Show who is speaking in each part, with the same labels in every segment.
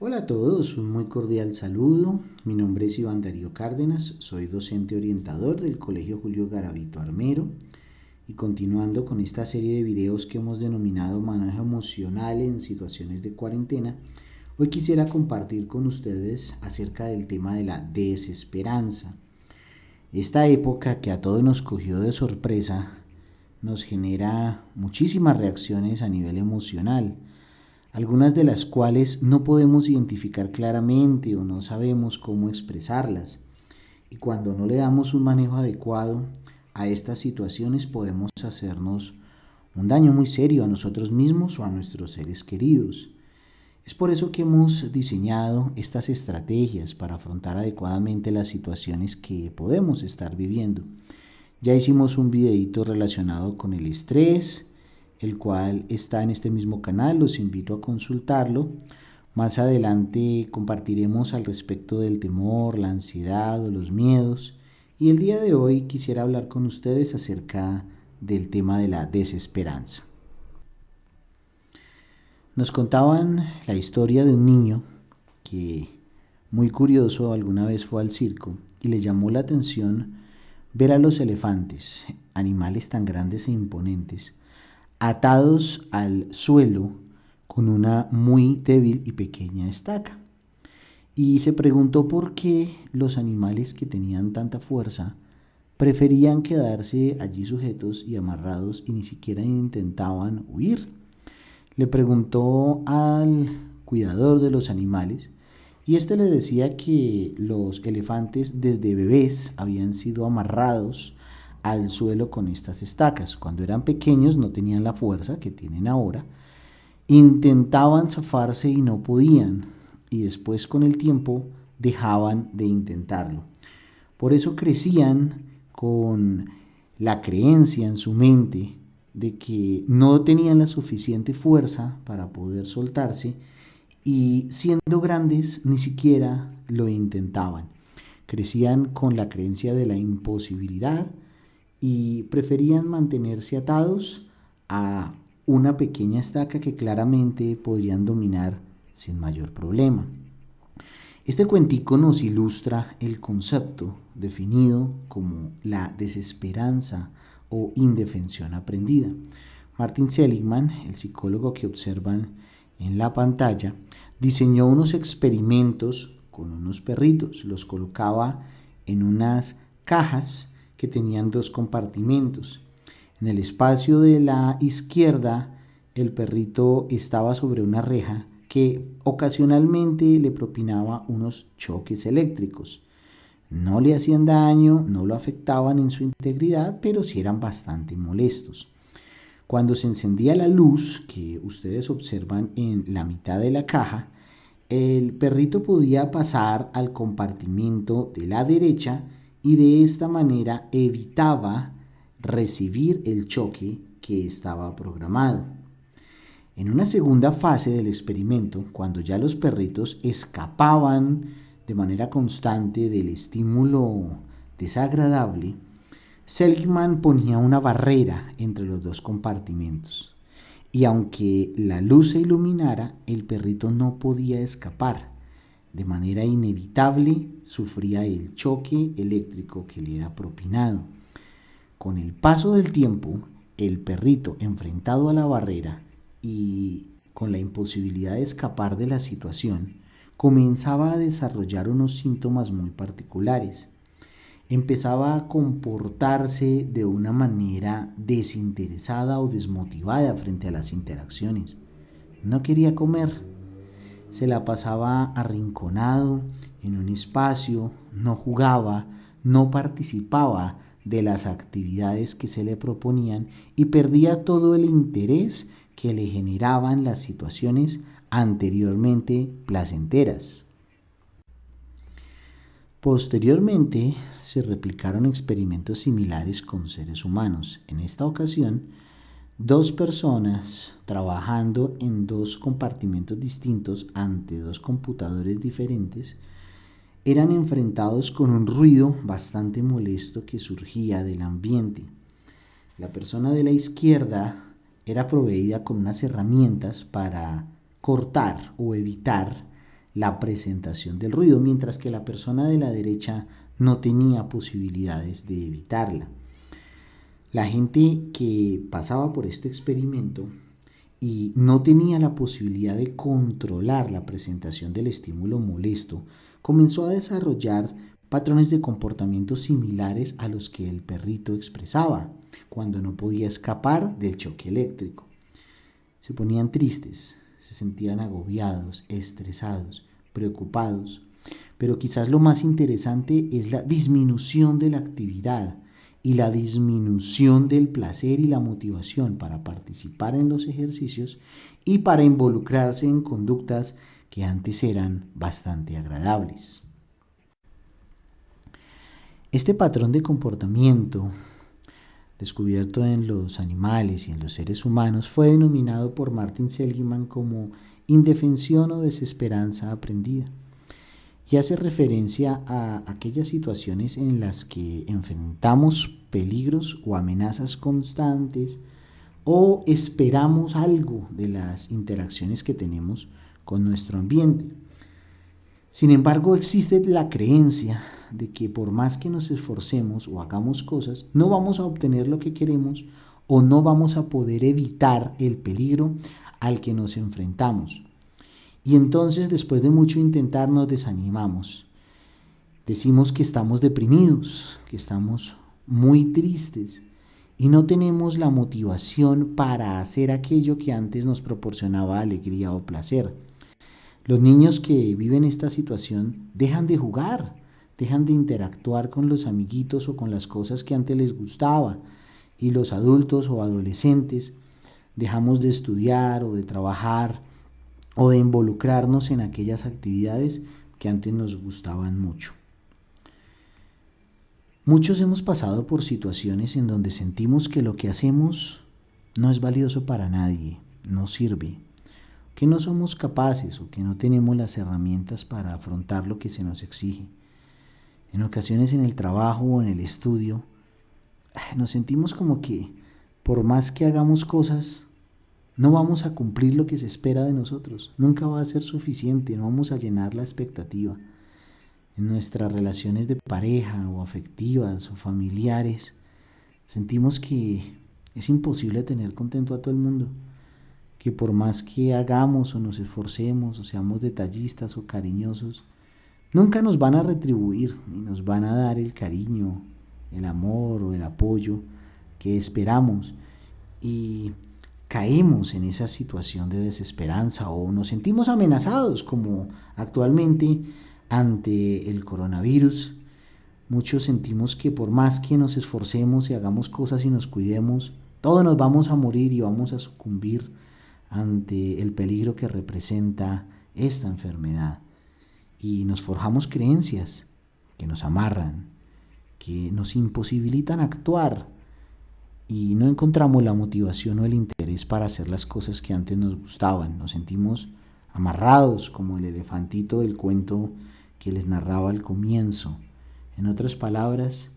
Speaker 1: Hola a todos, un muy cordial saludo. Mi nombre es Iván Darío Cárdenas, soy docente orientador del Colegio Julio Garavito Armero y continuando con esta serie de videos que hemos denominado manejo emocional en situaciones de cuarentena, hoy quisiera compartir con ustedes acerca del tema de la desesperanza. Esta época que a todos nos cogió de sorpresa nos genera muchísimas reacciones a nivel emocional, algunas de las cuales no podemos identificar claramente o no sabemos cómo expresarlas. Y cuando no le damos un manejo adecuado a estas situaciones podemos hacernos un daño muy serio a nosotros mismos o a nuestros seres queridos. Es por eso que hemos diseñado estas estrategias para afrontar adecuadamente las situaciones que podemos estar viviendo. Ya hicimos un videito relacionado con el estrés, el cual está en este mismo canal, los invito a consultarlo. Más adelante compartiremos al respecto del temor, la ansiedad o los miedos. Y el día de hoy quisiera hablar con ustedes acerca del tema de la desesperanza. Nos contaban la historia de un niño que, muy curioso, alguna vez fue al circo y le llamó la atención ver a los elefantes, animales tan grandes e imponentes, atados al suelo con una muy débil y pequeña estaca. Y se preguntó por qué los animales que tenían tanta fuerza preferían quedarse allí sujetos y amarrados y ni siquiera intentaban huir. Le preguntó al cuidador de los animales y éste le decía que los elefantes desde bebés habían sido amarrados al suelo con estas estacas. Cuando eran pequeños no tenían la fuerza que tienen ahora, intentaban zafarse y no podían, y después con el tiempo dejaban de intentarlo. Por eso crecían con la creencia en su mente de que no tenían la suficiente fuerza para poder soltarse y siendo grandes ni siquiera lo intentaban. Crecían con la creencia de la imposibilidad y preferían mantenerse atados a una pequeña estaca que claramente podrían dominar sin mayor problema. Este cuentico nos ilustra el concepto definido como la desesperanza o indefensión aprendida. Martin Seligman, el psicólogo que observan en la pantalla, diseñó unos experimentos con unos perritos, los colocaba en unas cajas que tenían dos compartimentos. En el espacio de la izquierda, el perrito estaba sobre una reja que ocasionalmente le propinaba unos choques eléctricos. No le hacían daño, no lo afectaban en su integridad, pero sí eran bastante molestos. Cuando se encendía la luz, que ustedes observan en la mitad de la caja, el perrito podía pasar al compartimento de la derecha y de esta manera evitaba recibir el choque que estaba programado. En una segunda fase del experimento, cuando ya los perritos escapaban de manera constante del estímulo desagradable, Seligman ponía una barrera entre los dos compartimentos. Y aunque la luz se iluminara, el perrito no podía escapar. De manera inevitable sufría el choque eléctrico que le era propinado. Con el paso del tiempo, el perrito, enfrentado a la barrera y con la imposibilidad de escapar de la situación, comenzaba a desarrollar unos síntomas muy particulares. Empezaba a comportarse de una manera desinteresada o desmotivada frente a las interacciones. No quería comer, se la pasaba arrinconado en un espacio, no jugaba, no participaba de las actividades que se le proponían y perdía todo el interés que le generaban las situaciones anteriormente placenteras. Posteriormente se replicaron experimentos similares con seres humanos. En esta ocasión, dos personas trabajando en dos compartimentos distintos ante dos computadores diferentes eran enfrentados con un ruido bastante molesto que surgía del ambiente. La persona de la izquierda era proveída con unas herramientas para cortar o evitar la presentación del ruido, mientras que la persona de la derecha no tenía posibilidades de evitarla. La gente que pasaba por este experimento y no tenía la posibilidad de controlar la presentación del estímulo molesto, comenzó a desarrollar patrones de comportamiento similares a los que el perrito expresaba cuando no podía escapar del choque eléctrico. Se ponían tristes, se sentían agobiados, estresados, preocupados, pero quizás lo más interesante es la disminución de la actividad y la disminución del placer y la motivación para participar en los ejercicios y para involucrarse en conductas que antes eran bastante agradables. Este patrón de comportamiento descubierto en los animales y en los seres humanos fue denominado por Martin Seligman como indefensión o desesperanza aprendida, y hace referencia a aquellas situaciones en las que enfrentamos peligros o amenazas constantes o esperamos algo de las interacciones que tenemos con nuestro ambiente. Sin embargo, existe la creencia de que por más que nos esforcemos o hagamos cosas, no vamos a obtener lo que queremos o no vamos a poder evitar el peligro al que nos enfrentamos. Y entonces, después de mucho intentar, nos desanimamos. Decimos que estamos deprimidos, que estamos muy tristes y no tenemos la motivación para hacer aquello que antes nos proporcionaba alegría o placer. Los niños que viven esta situación dejan de jugar, dejan de interactuar con los amiguitos o con las cosas que antes les gustaba, y los adultos o adolescentes dejamos de estudiar o de trabajar o de involucrarnos en aquellas actividades que antes nos gustaban mucho. Muchos hemos pasado por situaciones en donde sentimos que lo que hacemos no es valioso para nadie, no sirve, que no somos capaces o que no tenemos las herramientas para afrontar lo que se nos exige. En ocasiones en el trabajo o en el estudio, nos sentimos como que por más que hagamos cosas, no vamos a cumplir lo que se espera de nosotros. Nunca va a ser suficiente, no vamos a llenar la expectativa. En nuestras relaciones de pareja o afectivas o familiares, sentimos que es imposible tener contento a todo el mundo, que por más que hagamos o nos esforcemos o seamos detallistas o cariñosos, nunca nos van a retribuir ni nos van a dar el cariño, el amor o el apoyo que esperamos, y caemos en esa situación de desesperanza o nos sentimos amenazados, como actualmente ante el coronavirus. Muchos sentimos que por más que nos esforcemos y hagamos cosas y nos cuidemos, todos nos vamos a morir y vamos a sucumbir ante el peligro que representa esta enfermedad. Y nos forjamos creencias que nos amarran, que nos imposibilitan actuar, y no encontramos la motivación o el interés para hacer las cosas que antes nos gustaban. Nos sentimos amarrados como el elefantito del cuento que les narraba al comienzo. En otras palabras,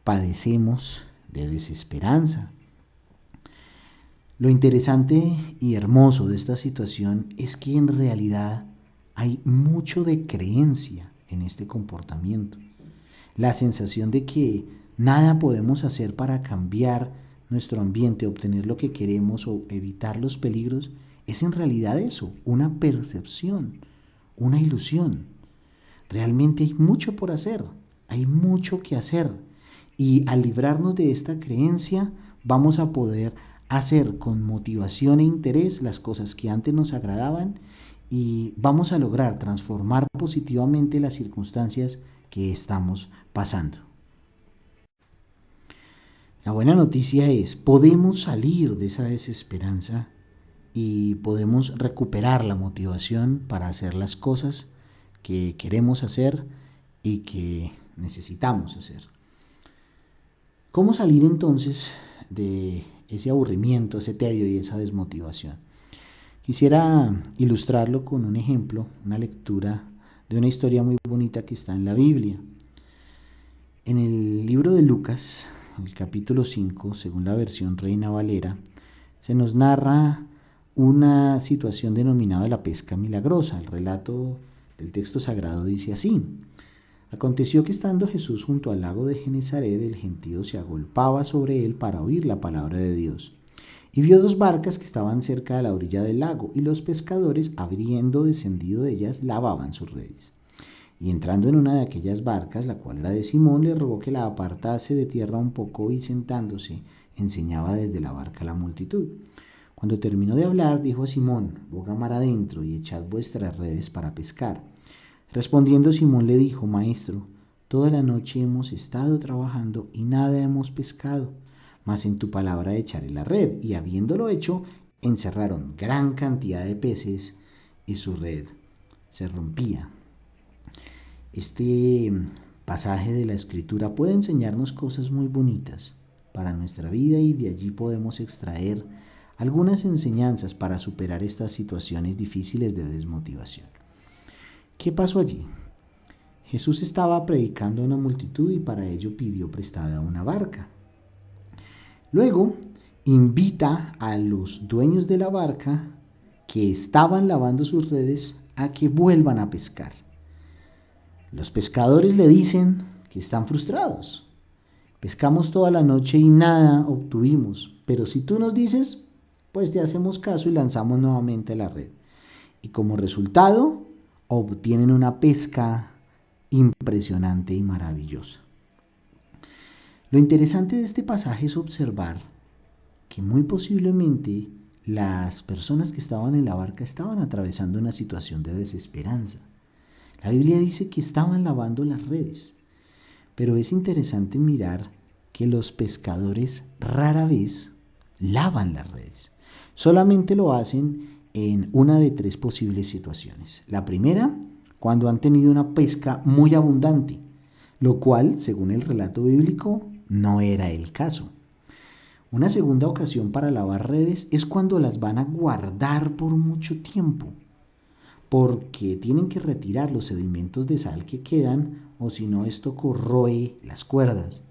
Speaker 1: padecemos de desesperanza. Lo interesante y hermoso de esta situación es que en realidad hay mucho de creencia en este comportamiento. La sensación de que nada podemos hacer para cambiar nuestro ambiente, obtener lo que queremos o evitar los peligros, es en realidad eso, una percepción, una ilusión. Realmente hay mucho por hacer, hay mucho que hacer, y al librarnos de esta creencia vamos a poder hacer con motivación e interés las cosas que antes nos agradaban, y vamos a lograr transformar positivamente las circunstancias que estamos pasando. La buena noticia es, podemos salir de esa desesperanza y podemos recuperar la motivación para hacer las cosas que queremos hacer y que necesitamos hacer. ¿Cómo salir entonces de ese aburrimiento, ese tedio y esa desmotivación? Quisiera ilustrarlo con un ejemplo, una lectura de una historia muy bonita que está en la Biblia. En el libro de Lucas, el capítulo 5, según la versión Reina Valera, se nos narra una situación denominada la pesca milagrosa, el relato El texto sagrado dice así: Aconteció que estando Jesús junto al lago de Genesaret, el gentío se agolpaba sobre él para oír la palabra de Dios. Y vio dos barcas que estaban cerca de la orilla del lago, y los pescadores, habiendo descendido de ellas, lavaban sus redes. Y entrando en una de aquellas barcas, la cual era de Simón, le rogó que la apartase de tierra un poco, y sentándose, enseñaba desde la barca a la multitud. Cuando terminó de hablar, dijo a Simón: Boga mar adentro y echad vuestras redes para pescar. Respondiendo Simón le dijo: Maestro, toda la noche hemos estado trabajando y nada hemos pescado, mas en tu palabra echaré la red. Y habiéndolo hecho, encerraron gran cantidad de peces y su red se rompía. Este pasaje de la Escritura puede enseñarnos cosas muy bonitas para nuestra vida, y de allí podemos extraer algunas enseñanzas para superar estas situaciones difíciles de desmotivación. ¿Qué pasó allí? Jesús estaba predicando a una multitud y para ello pidió prestada una barca. Luego invita a los dueños de la barca que estaban lavando sus redes a que vuelvan a pescar. Los pescadores le dicen que están frustrados. Pescamos toda la noche y nada obtuvimos, pero si tú nos dices, pues te hacemos caso y lanzamos nuevamente la red. Y como resultado, obtienen una pesca impresionante y maravillosa. Lo interesante de este pasaje es observar que muy posiblemente las personas que estaban en la barca estaban atravesando una situación de desesperanza. La Biblia dice que estaban lavando las redes, pero es interesante mirar que los pescadores rara vez lavan las redes. Solamente lo hacen en una de tres posibles situaciones. La primera, cuando han tenido una pesca muy abundante, lo cual, según el relato bíblico, no era el caso. Una segunda ocasión para lavar redes es cuando las van a guardar por mucho tiempo, porque tienen que retirar los sedimentos de sal que quedan, o si no, esto corroe las cuerdas.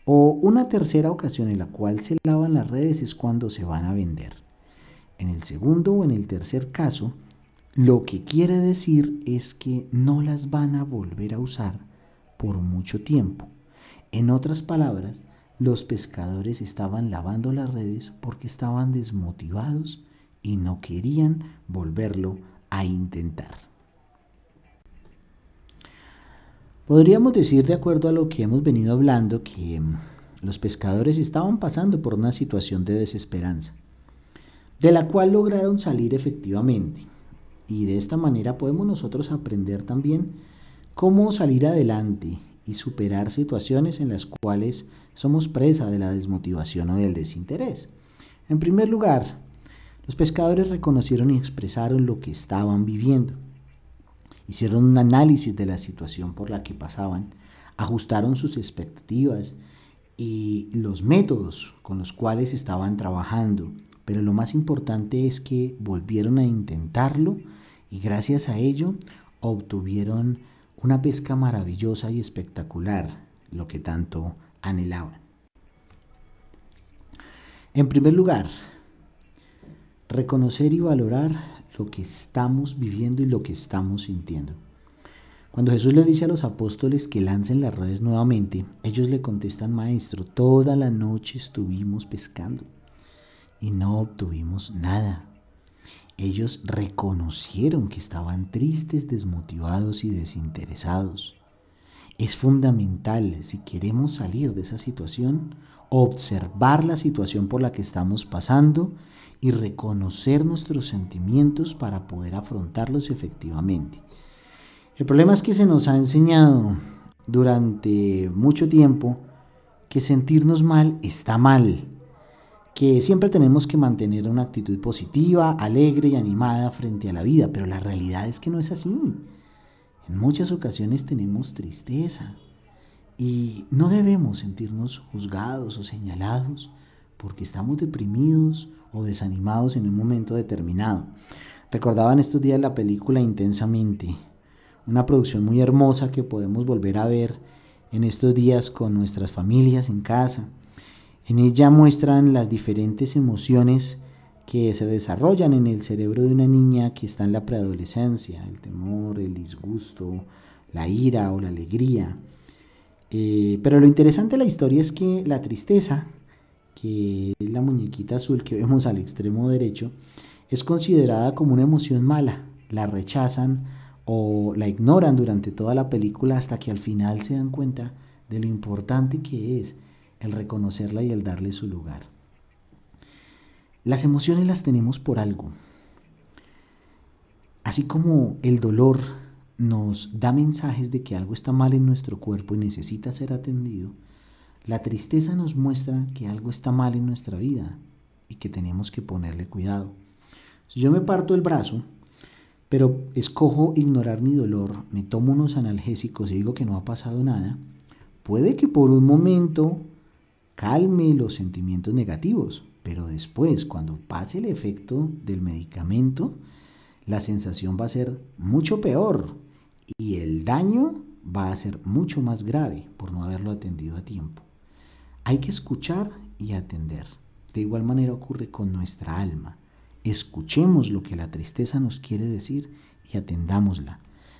Speaker 1: O una tercera ocasión en la cual se lavan las redes es cuando se van a vender. En el segundo o en el tercer caso, lo que quiere decir es que no las van a volver a usar por mucho tiempo. En otras palabras, los pescadores estaban lavando las redes porque estaban desmotivados y no querían volverlo a intentar. Podríamos decir, de acuerdo a lo que hemos venido hablando, que los pescadores estaban pasando por una situación de desesperanza, de la cual lograron salir efectivamente. Y de esta manera podemos nosotros aprender también cómo salir adelante y superar situaciones en las cuales somos presa de la desmotivación o del desinterés. En primer lugar, los pescadores reconocieron y expresaron lo que estaban viviendo. Hicieron un análisis de la situación por la que pasaban, ajustaron sus expectativas y los métodos con los cuales estaban trabajando. Pero lo más importante es que volvieron a intentarlo y gracias a ello obtuvieron una pesca maravillosa y espectacular, lo que tanto anhelaban. En primer lugar, reconocer y valorar lo que estamos viviendo y lo que estamos sintiendo. Cuando Jesús le dice a los apóstoles que lancen las redes nuevamente, ellos le contestan: Maestro, toda la noche estuvimos pescando y no obtuvimos nada. Ellos reconocieron que estaban tristes, desmotivados y desinteresados. Es fundamental, si queremos salir de esa situación, observar la situación por la que estamos pasando y reconocer nuestros sentimientos para poder afrontarlos efectivamente. El problema es que se nos ha enseñado durante mucho tiempo que sentirnos mal está mal, que siempre tenemos que mantener una actitud positiva, alegre y animada frente a la vida, pero la realidad es que no es así. En muchas ocasiones tenemos tristeza y no debemos sentirnos juzgados o señalados porque estamos deprimidos o desanimados en un momento determinado. Recordaba en estos días la película Intensamente, una producción muy hermosa que podemos volver a ver en estos días con nuestras familias en casa. En ella muestran las diferentes emociones que se desarrollan en el cerebro de una niña que está en la preadolescencia, el temor, el disgusto, la ira o la alegría. Pero lo interesante de la historia es que la tristeza, que es la muñequita azul que vemos al extremo derecho, es considerada como una emoción mala. La rechazan o la ignoran durante toda la película hasta que al final se dan cuenta de lo importante que es el reconocerla y el darle su lugar. Las emociones las tenemos por algo. Así como el dolor nos da mensajes de que algo está mal en nuestro cuerpo y necesita ser atendido, la tristeza nos muestra que algo está mal en nuestra vida y que tenemos que ponerle cuidado. Si yo me parto el brazo, pero escojo ignorar mi dolor, me tomo unos analgésicos y digo que no ha pasado nada, puede que por un momento calme los sentimientos negativos, pero después, cuando pase el efecto del medicamento, la sensación va a ser mucho peor y el daño va a ser mucho más grave por no haberlo atendido a tiempo. Hay que escuchar y atender. De igual manera ocurre con nuestra alma. Escuchemos lo que la tristeza nos quiere decir y atendámosla.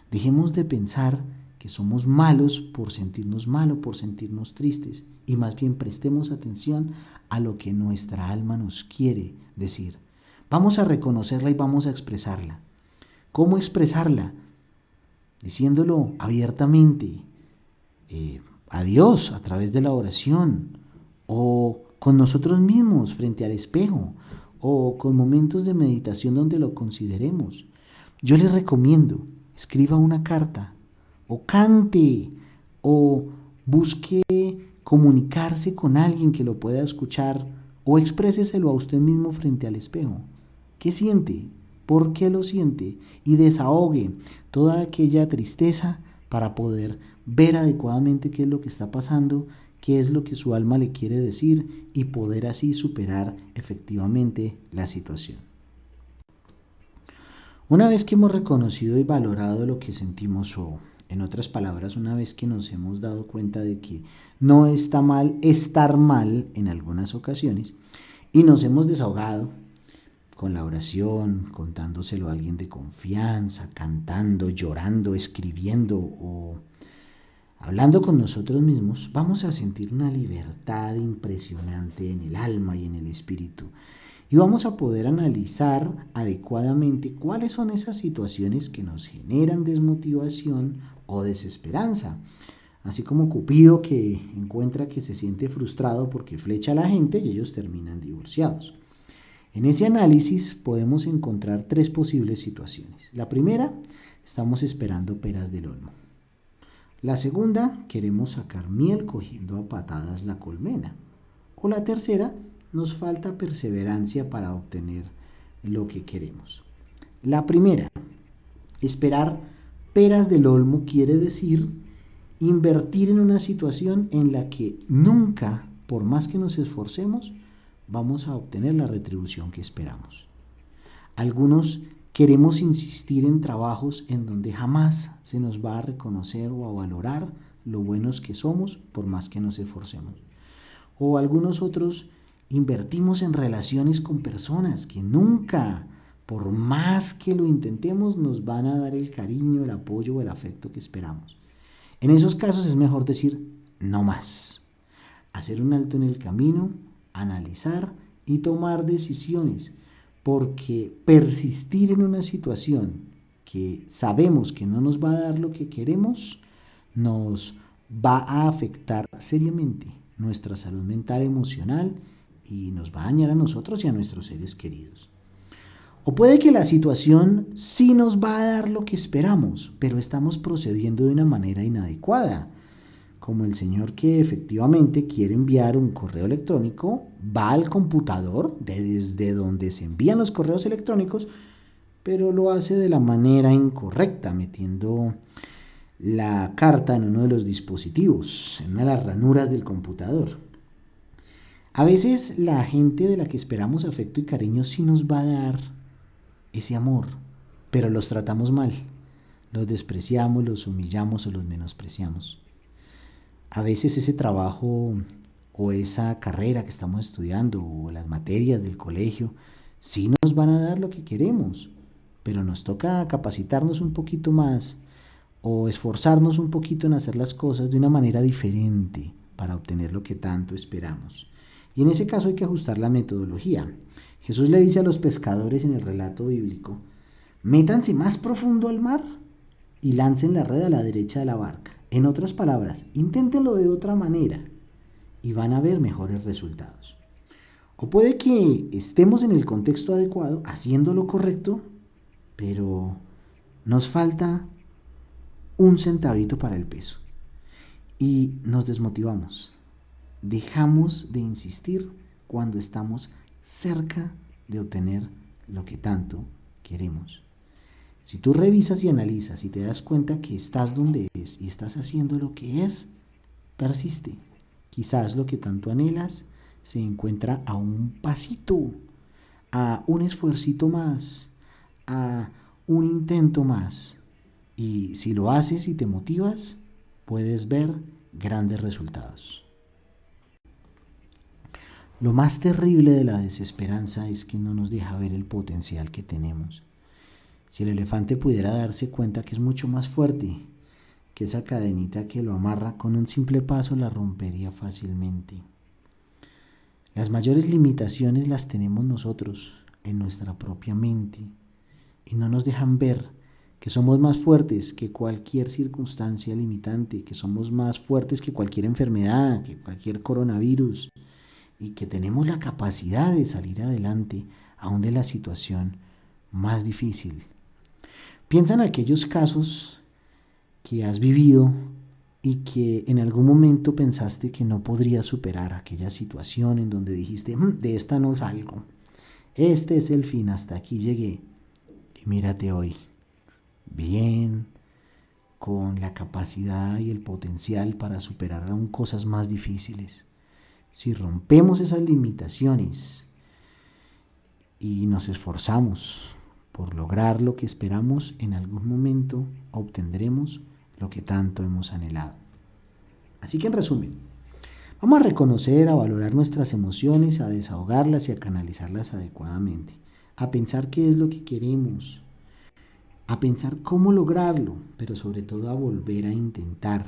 Speaker 1: Dejemos de pensar que somos malos por sentirnos malos, por sentirnos tristes, y más bien prestemos atención a lo que nuestra alma nos quiere decir. Vamos a reconocerla y vamos a expresarla. ¿Cómo expresarla? Diciéndolo abiertamente, a Dios a través de la oración, o con nosotros mismos frente al espejo, o con momentos de meditación donde lo consideremos. Yo les recomiendo, escriba una carta, o cante, o busque comunicarse con alguien que lo pueda escuchar, o expréseselo a usted mismo frente al espejo. ¿Qué siente? ¿Por qué lo siente? Y desahogue toda aquella tristeza para poder ver adecuadamente qué es lo que está pasando, qué es lo que su alma le quiere decir y poder así superar efectivamente la situación. Una vez que hemos reconocido y valorado lo que sentimos, o en otras palabras, una vez que nos hemos dado cuenta de que no está mal estar mal en algunas ocasiones y nos hemos desahogado con la oración, contándoselo a alguien de confianza, cantando, llorando, escribiendo o hablando con nosotros mismos, vamos a sentir una libertad impresionante en el alma y en el espíritu. Y vamos a poder analizar adecuadamente cuáles son esas situaciones que nos generan desmotivación o desesperanza. Así como Cupido, que encuentra que se siente frustrado porque flecha a la gente y ellos terminan divorciados. En ese análisis podemos encontrar tres posibles situaciones. La primera, estamos esperando peras del olmo. La segunda, queremos sacar miel cogiendo a patadas la colmena. O la tercera, nos falta perseverancia para obtener lo que queremos. La primera, esperar peras del olmo quiere decir invertir en una situación en la que nunca, por más que nos esforcemos, vamos a obtener la retribución que esperamos. Algunos queremos insistir en trabajos en donde jamás se nos va a reconocer o a valorar lo buenos que somos por más que nos esforcemos. O algunos otros invertimos en relaciones con personas que nunca, por más que lo intentemos, nos van a dar el cariño, el apoyo o el afecto que esperamos. En esos casos es mejor decir no más, hacer un alto en el camino, analizar y tomar decisiones, porque persistir en una situación que sabemos que no nos va a dar lo que queremos, nos va a afectar seriamente nuestra salud mental, emocional, y nos va a dañar a nosotros y a nuestros seres queridos. O puede que la situación sí nos va a dar lo que esperamos, pero estamos procediendo de una manera inadecuada. Como el señor que efectivamente quiere enviar un correo electrónico, va al computador desde donde se envían los correos electrónicos, pero lo hace de la manera incorrecta, metiendo la carta en uno de los dispositivos, en una de las ranuras del computador. A veces la gente de la que esperamos afecto y cariño sí nos va a dar ese amor, pero los tratamos mal, los despreciamos, los humillamos o los menospreciamos. A veces ese trabajo o esa carrera que estamos estudiando o las materias del colegio Sí nos van a dar lo que queremos, pero nos toca capacitarnos un poquito más o esforzarnos un poquito en hacer las cosas de una manera diferente para obtener lo que tanto esperamos. Y en ese caso hay que ajustar la metodología. Jesús le dice a los pescadores en el relato bíblico, métanse más profundo al mar y lancen la red a la derecha de la barca. En otras palabras, inténtenlo de otra manera y van a ver mejores resultados. O puede que estemos en el contexto adecuado, haciendo lo correcto, pero nos falta un centavito para el peso y nos desmotivamos. Dejamos de insistir cuando estamos cerca de obtener lo que tanto queremos. Si tú revisas y analizas y te das cuenta que estás donde es y estás haciendo lo que es, persiste. Quizás lo que tanto anhelas se encuentra a un pasito, a un esfuercito más, a un intento más. Y si lo haces y te motivas, puedes ver grandes resultados. Lo más terrible de la desesperanza es que no nos deja ver el potencial que tenemos. Si el elefante pudiera darse cuenta que es mucho más fuerte, que esa cadenita que lo amarra con un simple paso la rompería fácilmente. Las mayores limitaciones las tenemos nosotros en nuestra propia mente y no nos dejan ver que somos más fuertes que cualquier circunstancia limitante, que somos más fuertes que cualquier enfermedad, que cualquier coronavirus y que tenemos la capacidad de salir adelante aún de la situación más difícil. Piensa en aquellos casos que has vivido y que en algún momento pensaste que no podrías superar aquella situación en donde dijiste, de esta no salgo, este es el fin, hasta aquí llegué. Y mírate hoy, bien, con la capacidad y el potencial para superar aún cosas más difíciles. Si rompemos esas limitaciones y nos esforzamos por lograr lo que esperamos, en algún momento obtendremos lo que tanto hemos anhelado. Así que en resumen, vamos a reconocer, a valorar nuestras emociones, a desahogarlas y a canalizarlas adecuadamente, a pensar qué es lo que queremos, a pensar cómo lograrlo, pero sobre todo a volver a intentar,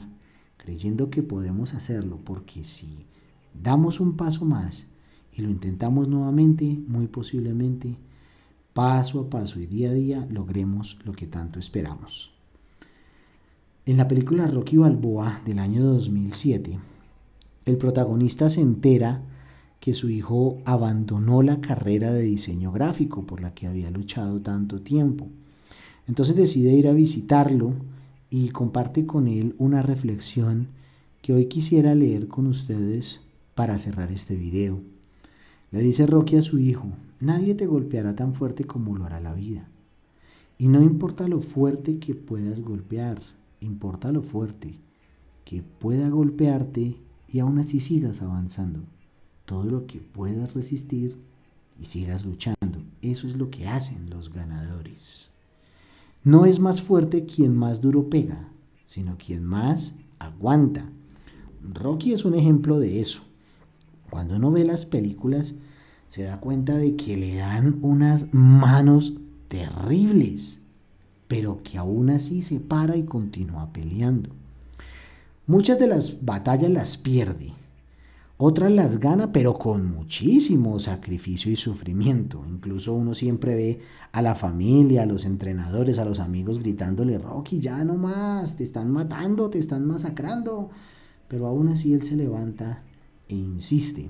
Speaker 1: creyendo que podemos hacerlo, porque si damos un paso más y lo intentamos nuevamente, muy posiblemente, paso a paso y día a día, logremos lo que tanto esperamos. En la película Rocky Balboa del año 2007, el protagonista se entera que su hijo abandonó la carrera de diseño gráfico por la que había luchado tanto tiempo. Entonces decide ir a visitarlo y comparte con él una reflexión que hoy quisiera leer con ustedes para cerrar este video. Le dice Rocky a su hijo, nadie te golpeará tan fuerte como lo hará la vida. Y no importa lo fuerte que puedas golpear, importa lo fuerte que pueda golpearte y aún así sigas avanzando. Todo lo que puedas resistir y sigas luchando. Eso es lo que hacen los ganadores. No es más fuerte quien más duro pega, sino quien más aguanta. Rocky es un ejemplo de eso. Cuando uno ve las películas, se da cuenta de que le dan unas manos terribles, pero que aún así se para y continúa peleando. Muchas de las batallas las pierde, otras las gana, pero con muchísimo sacrificio y sufrimiento. Incluso uno siempre ve a la familia, a los entrenadores, a los amigos gritándole, Rocky, ya no más, te están matando, te están masacrando. Pero aún así él se levanta e insiste,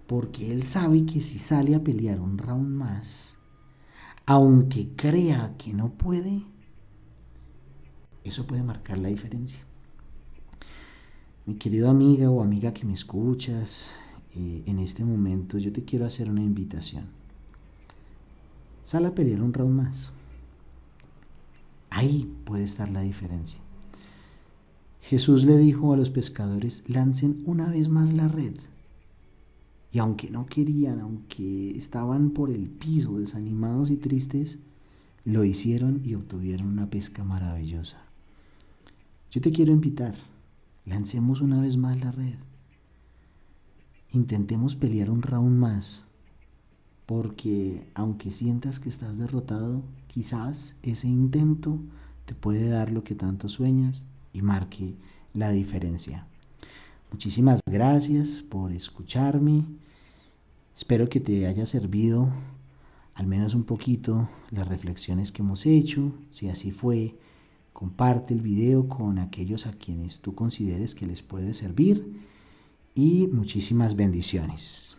Speaker 1: porque él sabe que si sale a pelear un round más, aunque crea que no puede, eso puede marcar la diferencia. Mi querido amiga o amiga que me escuchas, en este momento yo te quiero hacer una invitación. Sal a pelear un round más. Ahí puede estar la diferencia. Jesús le dijo a los pescadores, lancen una vez más la red. Y aunque no querían, aunque estaban por el piso, desanimados y tristes, lo hicieron y obtuvieron una pesca maravillosa. Yo te quiero invitar, lancemos una vez más la red. Intentemos pelear un round más porque aunque sientas que estás derrotado, quizás ese intento te puede dar lo que tanto sueñas y marque la diferencia. Muchísimas gracias por escucharme. Espero que te haya servido al menos un poquito las reflexiones que hemos hecho. Si así fue, comparte el video con aquellos a quienes tú consideres que les puede servir y muchísimas bendiciones.